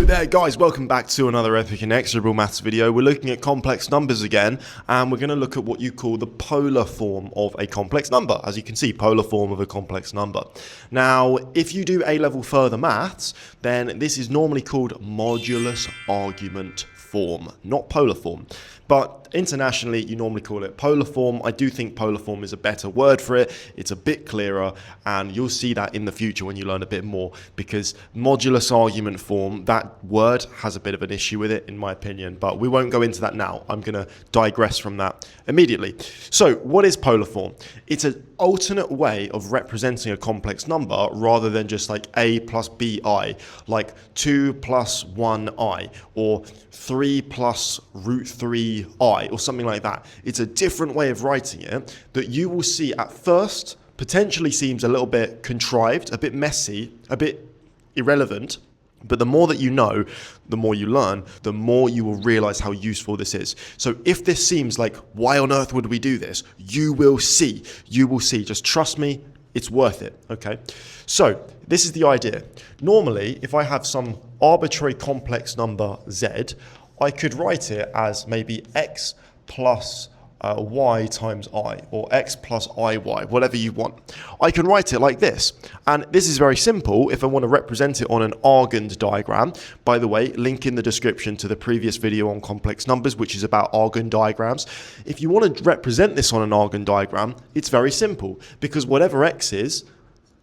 there guys, welcome back to another epic inexorable maths video. We're looking at complex numbers again, and we're going to look at what you call the polar form of a complex number. As you can see, polar form of a complex number. Now, if you do A-level further maths, then this is normally called modulus-argument form, not polar form. But internationally, you normally call it polar form. I do think polar form is a better word for it. It's a bit clearer, and you'll see that in the future when you learn a bit more, because modulus argument form, that word has a bit of an issue with it, in my opinion, but we won't go into that now. I'm going to digress from that immediately. So what is polar form? It's an alternate way of representing a complex number rather than just like a plus bi, like 2 plus 1i, or 3 plus root 3i, or something like that. It's a different way of writing it that you will see at first potentially seems a little bit contrived, a bit messy, a bit irrelevant. But the more that you know, the more you learn, the more you will realize how useful this is. So if this seems like, why on earth would we do this? You will see. You will see. Just trust me, it's worth it, okay? So this is the idea. Normally, if I have some arbitrary complex number z, I could write it as maybe x plus y times I, or x plus iy, whatever you want. I can write it like this, and this is very simple if I want to represent it on an Argand diagram. By the way, link in the description to the previous video on complex numbers, which is about Argand diagrams. If you want to represent this on an Argand diagram, it's very simple, because whatever x is,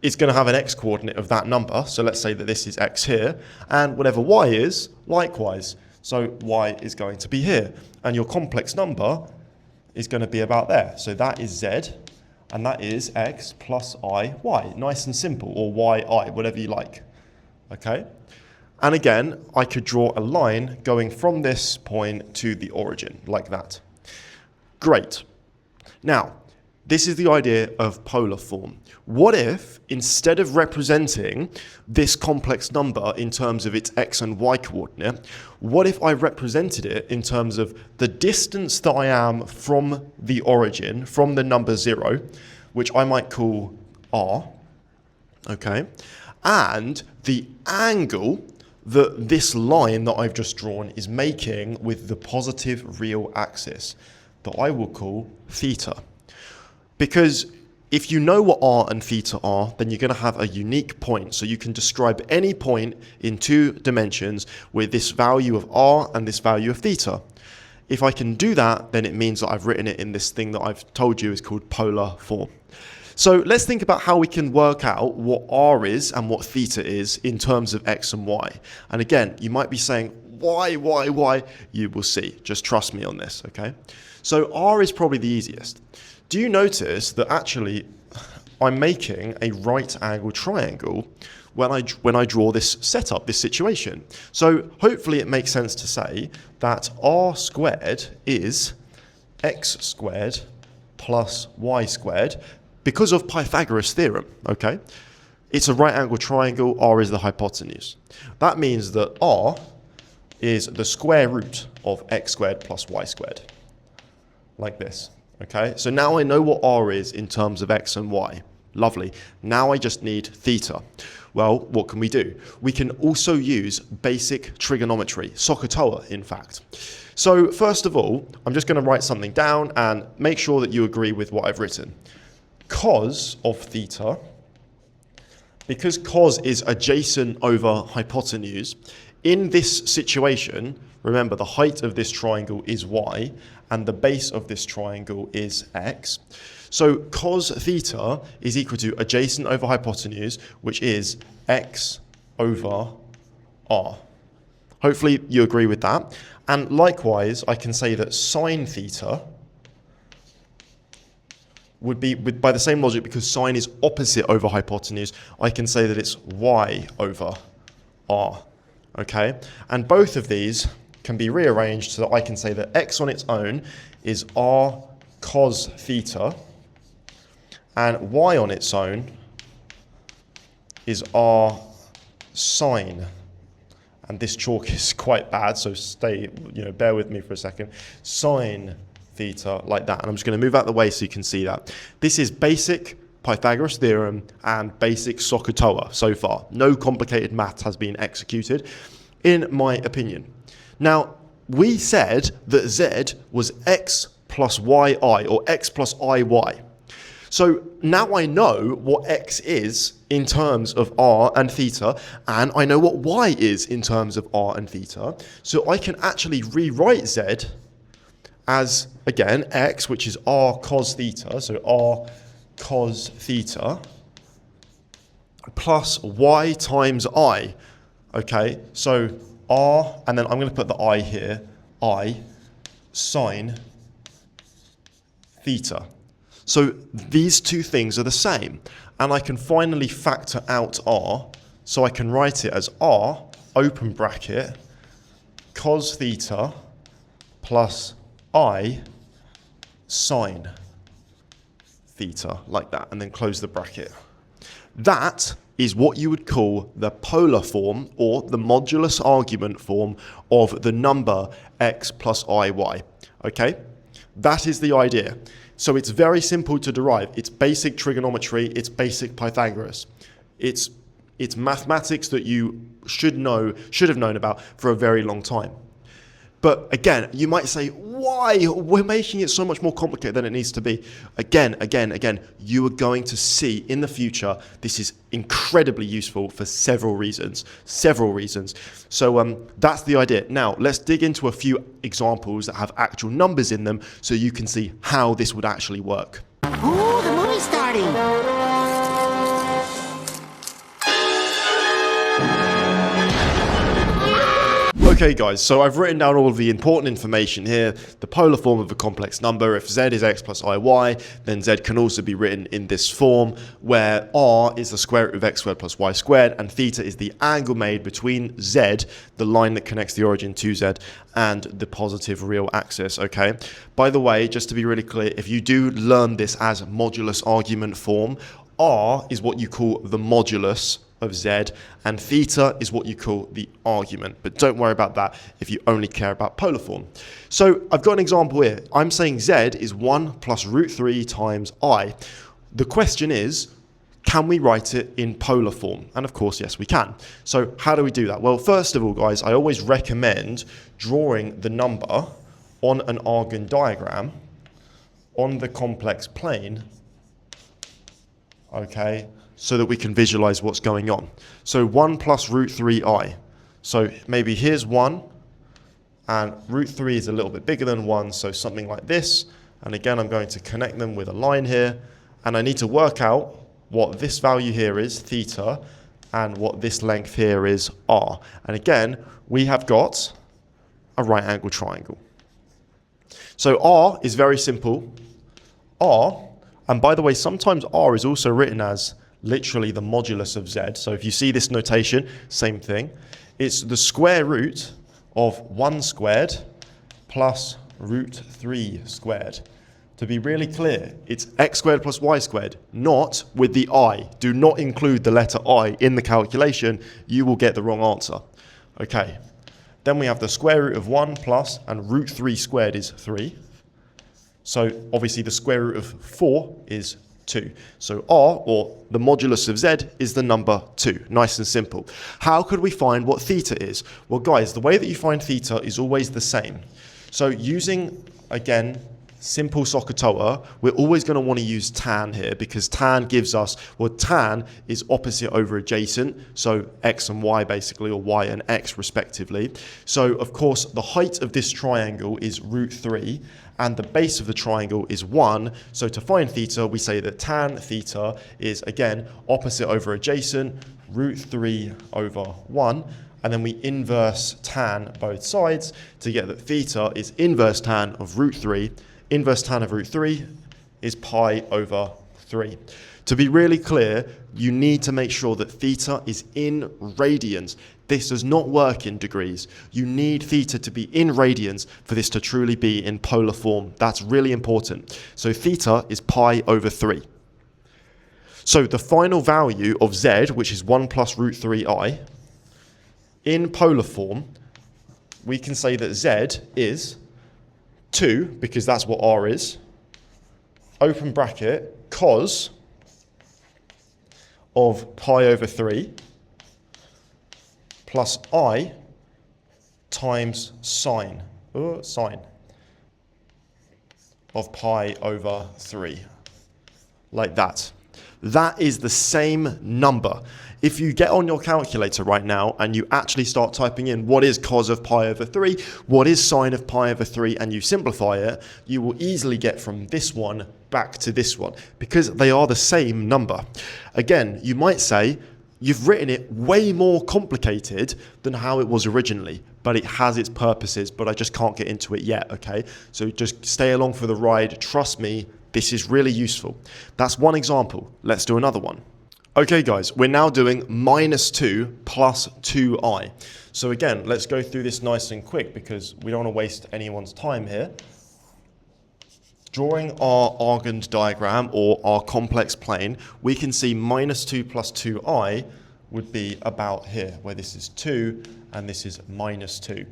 it's going to have an x coordinate of that number. So let's say that this is x here, and whatever y is, likewise. So y is going to be here, and your complex number is going to be about there. So that is z, and that is x plus I, y. Nice and simple, or yi, whatever you like. Okay? And again, I could draw a line going from this point to the origin, like that. Great. Now, this is the idea of polar form. What if, instead of representing this complex number in terms of its x and y coordinate, what if I represented it in terms of the distance that I am from the origin, from the number 0, which I might call r, okay, and the angle that this line that I've just drawn is making with the positive real axis that I will call theta. Because if you know what r and theta are, then you're going to have a unique point. So you can describe any point in 2 dimensions with this value of r and this value of theta. If I can do that, then it means that I've written it in this thing that I've told you is called polar form. So let's think about how we can work out what r is and what theta is in terms of x and y. And again, you might be saying, why? You will see. Just trust me on this, okay? So r is probably the easiest. Do you notice that actually I'm making a right angle triangle when I draw this setup, this situation? So hopefully it makes sense to say that r squared is x squared plus y squared because of Pythagoras' theorem, okay? It's a right angle triangle, r is the hypotenuse. That means that r is the square root of x squared plus y squared, like this. Okay, so now I know what r is in terms of x and y. Lovely. Now I just need theta. Well, what can we do? We can also use basic trigonometry, SOHCAHTOA, in fact. So first of all, I'm just going to write something down and make sure that you agree with what I've written. Cos of theta, because cos is adjacent over hypotenuse, in this situation, remember the height of this triangle is y, and the base of this triangle is x. So cos theta is equal to adjacent over hypotenuse, which is x over r. Hopefully you agree with that. And likewise, I can say that sine theta would be, by the same logic, because sine is opposite over hypotenuse, I can say that it's y over r. Okay? And both of these can be rearranged so that I can say that x on its own is r cos theta, and y on its own is r sine. And this chalk is quite bad, so bear with me for a second. Sine theta, like that. And I'm just going to move out of the way so you can see that. This is basic Pythagoras theorem and basic SOHCAHTOA so far. No complicated maths has been executed. in my opinion. Now, we said that z was x plus yi, or x plus iy. So now I know what x is in terms of r and theta, and I know what y is in terms of r and theta. So I can actually rewrite z as, again, x, which is r cos theta, so r cos theta, plus y times I. Okay, so r, and then I'm going to put the I here, I sine theta. So these two things are the same, and I can finally factor out r, so I can write it as r, open bracket, cos theta plus I sine theta, like that, and then close the bracket. That is what you would call the polar form, or the modulus argument form of the number x plus iy. Okay? That is the idea. So it's very simple to derive. It's basic trigonometry, it's basic Pythagoras. It's mathematics that you should have known about for a very long time. But again, you might say, why? We're making it so much more complicated than it needs to be. Again, you are going to see in the future, this is incredibly useful for several reasons. So that's the idea. Now, let's dig into a few examples that have actual numbers in them so you can see how this would actually work. Ooh, the movie's starting! Okay guys, so I've written down all of the important information here. The polar form of a complex number, if z is x plus iy, then z can also be written in this form, where r is the square root of x squared plus y squared, and theta is the angle made between z, the line that connects the origin to z, and the positive real axis, okay? By the way, just to be really clear, if you do learn this as modulus argument form, r is what you call the modulus of z, and theta is what you call the argument. But don't worry about that if you only care about polar form. So I've got an example here. I'm saying z is 1 plus root 3 times I. The question is, can we write it in polar form? And of course, yes, we can. So how do we do that? Well, first of all, guys, I always recommend drawing the number on an Argand diagram on the complex plane, okay, so that we can visualize what's going on. So 1 plus root 3i. So maybe here's 1, and root 3 is a little bit bigger than 1, so something like this. And again, I'm going to connect them with a line here, and I need to work out what this value here is, theta, and what this length here is, r. And again, we have got a right angle triangle. So r is very simple. R, and by the way, sometimes r is also written as literally the modulus of z. So if you see this notation, same thing. It's the square root of 1 squared plus root 3 squared. To be really clear, it's x squared plus y squared, not with the I. Do not include the letter I in the calculation. You will get the wrong answer. Okay. Then we have the square root of 1 plus, and root 3 squared is 3. So obviously the square root of 4 is 2. So r, or the modulus of z, is the number 2. Nice and simple. How could we find what theta is? Well, guys, the way that you find theta is always the same. So using, again, simple SOHCAHTOA, we're always going to want to use tan here, because tan gives us, well, tan is opposite over adjacent, so x and y basically, or y and x respectively. So of course the height of this triangle is root 3, and the base of the triangle is 1. So to find theta, we say that tan theta is, again, opposite over adjacent, root 3 over 1. And then we inverse tan both sides to get that theta is inverse tan of root 3. Inverse tan of root 3 is pi over 3. To be really clear, you need to make sure that theta is in radians. This does not work in degrees. You need theta to be in radians for this to truly be in polar form. That's really important. So theta is pi over 3. So the final value of z, which is 1 plus root 3i, in polar form, we can say that z is 2, because that's what r is, open bracket, cos of pi over 3 plus I times sine of pi over 3. Like that. That is the same number. If you get on your calculator right now and you actually start typing in what is cos of pi over 3, what is sine of pi over 3, and you simplify it, you will easily get from this one back to this one because they are the same number. Again, you might say, you've written it way more complicated than how it was originally, but it has its purposes, but I just can't get into it yet, okay? So just stay along for the ride. Trust me, this is really useful. That's one example. Let's do another one. Okay, guys, we're now doing -2 plus 2i. So again, let's go through this nice and quick because we don't want to waste anyone's time here. Drawing our Argument diagram or our complex plane, we can see -2 plus 2i would be about here, where this is 2 and this is -2.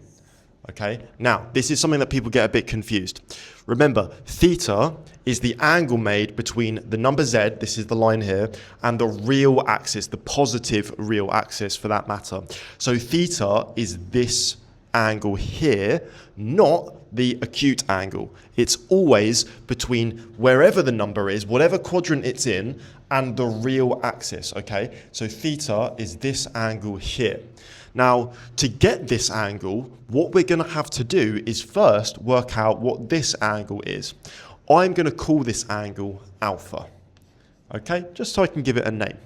Okay, now this is something that people get a bit confused. Remember, theta is the angle made between the number z, this is the line here, and the real axis, the positive real axis for that matter. So theta is this angle here, not the acute angle. It's always between wherever the number is, whatever quadrant it's in, and the real axis, okay? So theta is this angle here. Now, to get this angle, what we're going to have to do is first work out what this angle is. I'm going to call this angle alpha, okay? Just so I can give it a name.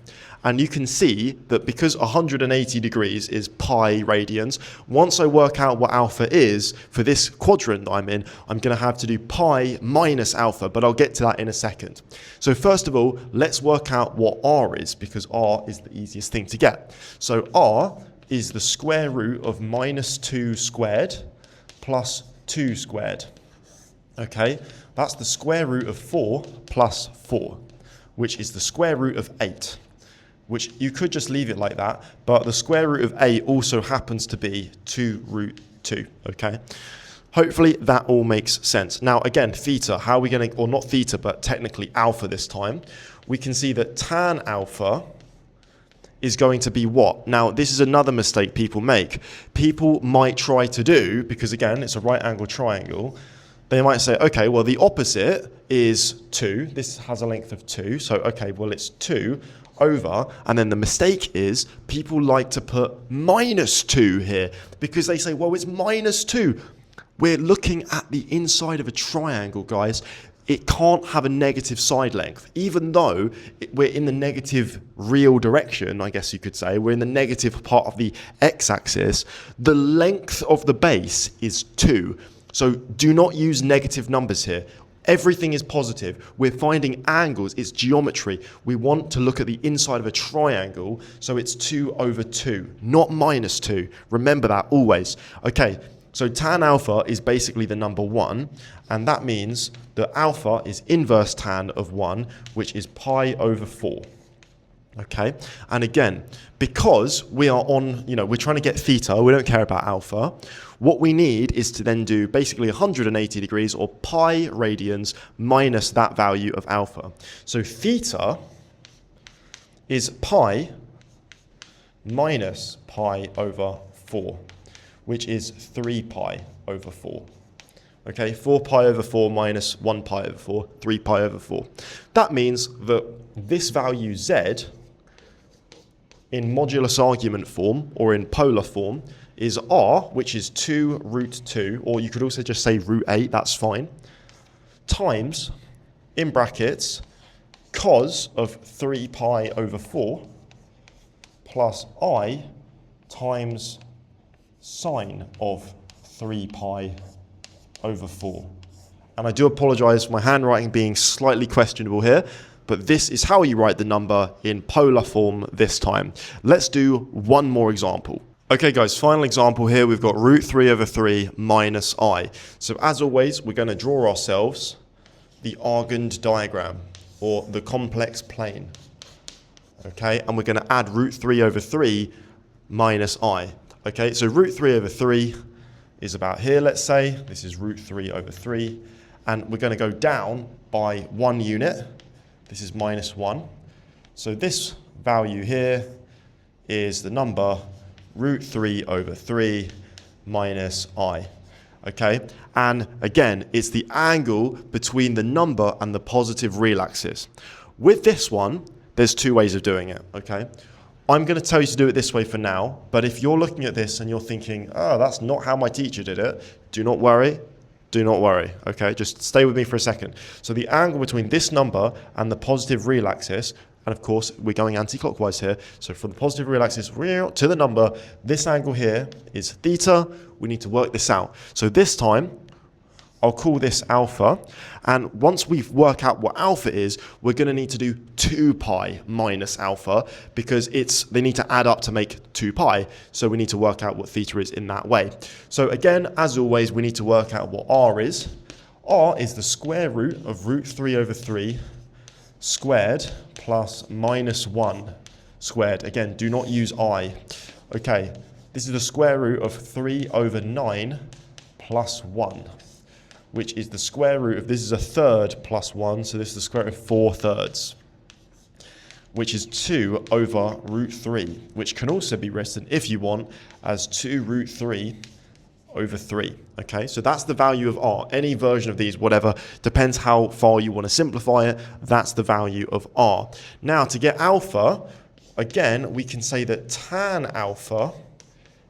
And you can see that because 180 degrees is pi radians, once I work out what alpha is for this quadrant that I'm in, I'm going to have to do pi minus alpha, but I'll get to that in a second. So first of all, let's work out what r is, because r is the easiest thing to get. So r is the square root of -2 squared plus 2 squared. Okay, that's the square root of 4 plus 4, which is the square root of 8, which you could just leave it like that, but the square root of 8 also happens to be 2 root 2, okay? Hopefully that all makes sense. Now again, theta, how are we going to, or not theta, but technically alpha this time, we can see that tan alpha is going to be what? Now, this is another mistake people make. People might try to do, because again, it's a right angle triangle, they might say, okay, well, the opposite is 2. This has a length of 2. So, okay, well, it's 2 over. And then the mistake is people like to put -2 here because they say, well, it's -2. We're looking at the inside of a triangle, guys. It can't have a negative side length, even though we're in the negative real direction, I guess you could say. We're in the negative part of the x-axis. The length of the base is 2. So do not use negative numbers here. Everything is positive. We're finding angles. It's geometry. We want to look at the inside of a triangle, so it's 2 over 2, not -2. Remember that always. Okay. So tan alpha is basically the number 1, and that means that alpha is inverse tan of 1, which is pi over 4. Okay, and again, because we are on, we're trying to get theta, we don't care about alpha, what we need is to then do basically 180 degrees or pi radians minus that value of alpha. So theta is pi minus pi over 4. Which is 3 pi over 4. Okay, 4 pi over 4 minus 1 pi over 4, 3 pi over 4. That means that this value z, in modulus-argument form, or in polar form, is r, which is 2 root 2, or you could also just say root 8, that's fine, times, in brackets, cos of 3 pi over 4, plus I times sine of 3 pi over 4. And I do apologize for my handwriting being slightly questionable here, but this is how you write the number in polar form this time. Let's do one more example. Okay guys, final example here, we've got root 3 over 3 minus I. So as always, we're going to draw ourselves the Argument diagram, or the complex plane. Okay, and we're going to add root 3 over 3 minus I. Okay, so root 3 over 3 is about here, let's say. This is root 3 over 3. And we're going to go down by 1 unit. This is -1. So this value here is the number root 3 over 3 minus I. Okay, and again, it's the angle between the number and the positive real axis. With this one, there's two ways of doing it, okay? I'm going to tell you to do it this way for now, but if you're looking at this and you're thinking, oh, that's not how my teacher did it, do not worry, okay? Just stay with me for a second. So the angle between this number and the positive real axis, and of course, we're going anti-clockwise here. So from the positive real axis to the number, this angle here is theta. We need to work this out. So this time, I'll call this alpha. And once we work out what alpha is, we're going to need to do 2 pi minus alpha because they need to add up to make 2 pi. So we need to work out what theta is in that way. So again, as always, we need to work out what r is. R is the square root of root 3 over 3 squared plus minus 1 squared. Again, do not use I. Okay, this is the square root of 3 over 9 plus 1, which is the square root of, this is a third plus 1, so this is the square root of 4 thirds, which is 2 over root 3, which can also be written, if you want, as 2 root 3 over 3. Okay, so that's the value of r. Any version of these, whatever, depends how far you want to simplify it, that's the value of r. Now, to get alpha, again, we can say that tan alpha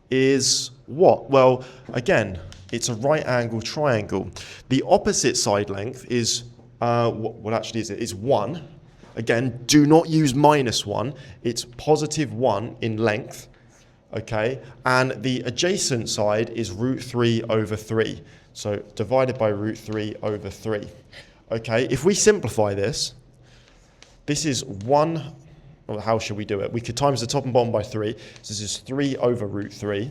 is what? Well, again, it's a right angle triangle. The opposite side length is, what actually is it? It's 1. Again, do not use minus 1. It's positive 1 in length. Okay, and the adjacent side is root 3 over 3. So divided by root 3 over 3. Okay, if we simplify this, this is 1, well, how should we do it? We could times the top and bottom by 3. So this is 3 over root 3.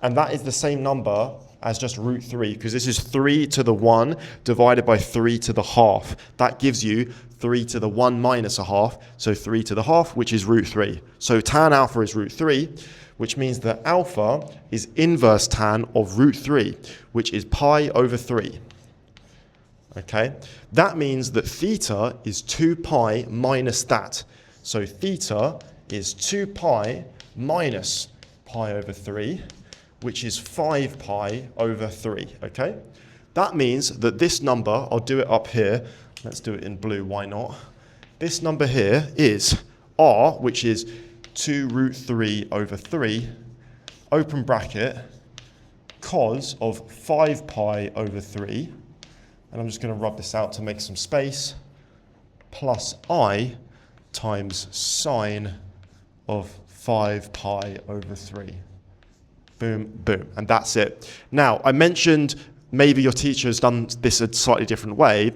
And that is the same number as just root 3, because this is 3 to the 1 divided by 3 to the half. That gives you 3 to the 1 minus a half, so 3 to the half, which is root 3. So tan alpha is root 3, which means that alpha is inverse tan of root 3, which is pi over 3. Okay, that means that theta is 2 pi minus that. So theta is 2 pi minus pi over 3, which is 5 pi over 3, okay? That means that this number, I'll do it up here, let's do it in blue, why not? This number here is r, which is 2 root 3 over 3, open bracket, cos of 5 pi over 3, and I'm just going to rub this out to make some space, plus I times sine of 5 pi over 3. Boom, boom, and that's it. Now, I mentioned maybe your teacher has done this a slightly different way.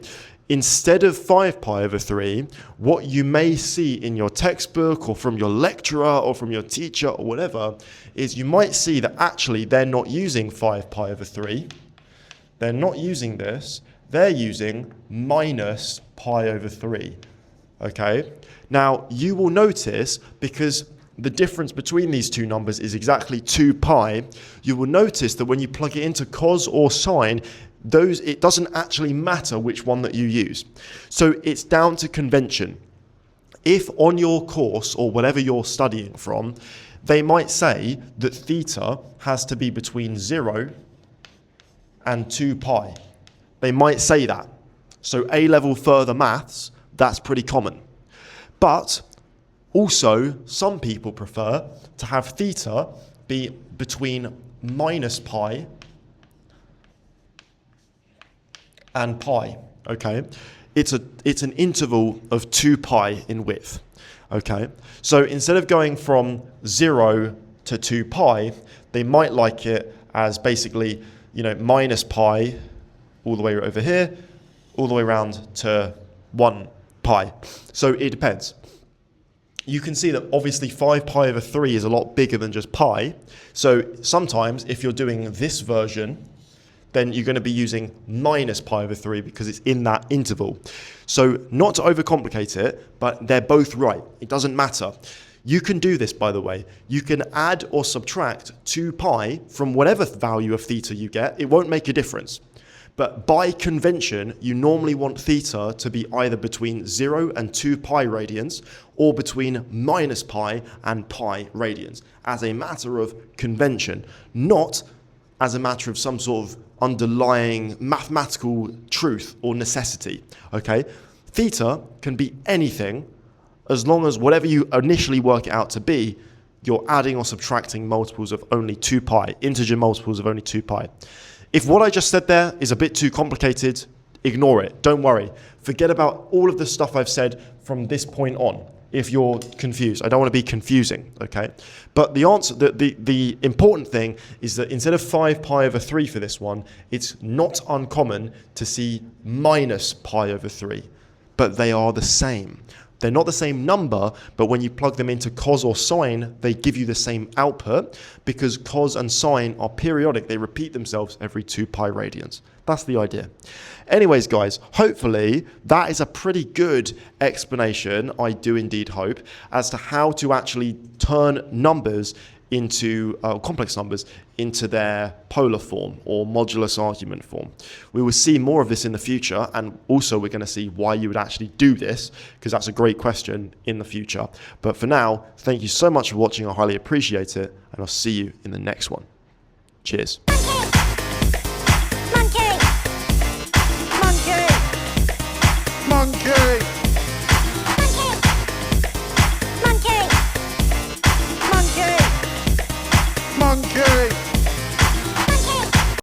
Instead of 5 pi over 3, what you may see in your textbook or from your lecturer or from your teacher or whatever is you might see that actually they're not using 5 pi over 3. They're not using this. They're using minus pi over 3. Okay? Now, you will notice, because the difference between these two numbers is exactly 2 pi, you will notice that when you plug it into cos or sine, it doesn't actually matter which one that you use. So it's down to convention. If on your course or whatever you're studying from, they might say that theta has to be between 0 and 2 pi. They might say that. So A-level further maths, that's pretty common. But also, some people prefer to have theta be between minus pi and pi, okay? It's an interval of 2 pi in width, okay? So instead of going from 0 to 2 pi, they might like it as basically, minus pi all the way over here, all the way around to 1 pi. So it depends. You can see that obviously 5 pi over 3 is a lot bigger than just pi. So sometimes if you're doing this version, then you're going to be using minus pi over 3 because it's in that interval. So not to overcomplicate it, but they're both right. It doesn't matter. You can do this, by the way. You can add or subtract 2 pi from whatever value of theta you get. It won't make a difference. But by convention, you normally want theta to be either between 0 and 2 pi radians or between minus pi and pi radians as a matter of convention, not as a matter of some sort of underlying mathematical truth or necessity, okay? Theta can be anything as long as whatever you initially work it out to be, you're adding or subtracting multiples of only 2 pi, integer multiples of only 2 pi. If what I just said there is a bit too complicated, ignore it. Don't worry. Forget about all of the stuff I've said from this point on if you're confused. I don't want to be confusing, okay? But the answer, the important thing is that instead of 5 pi over 3 for this one, it's not uncommon to see minus pi over 3, but they are the same. They're not the same number, but when you plug them into cos or sine, they give you the same output because cos and sine are periodic. They repeat themselves every 2 pi radians. That's the idea. Anyways, guys, hopefully that is a pretty good explanation, I do indeed hope, as to how to actually turn numbers into complex numbers into their polar form or modulus argument form. We will see more of this in the future, and also we're going to see why you would actually do this, because that's a great question in the future. But for now, thank you so much for watching. I highly appreciate it, and I'll see you in the next one. Cheers. Monkey! Monkey! Monkey!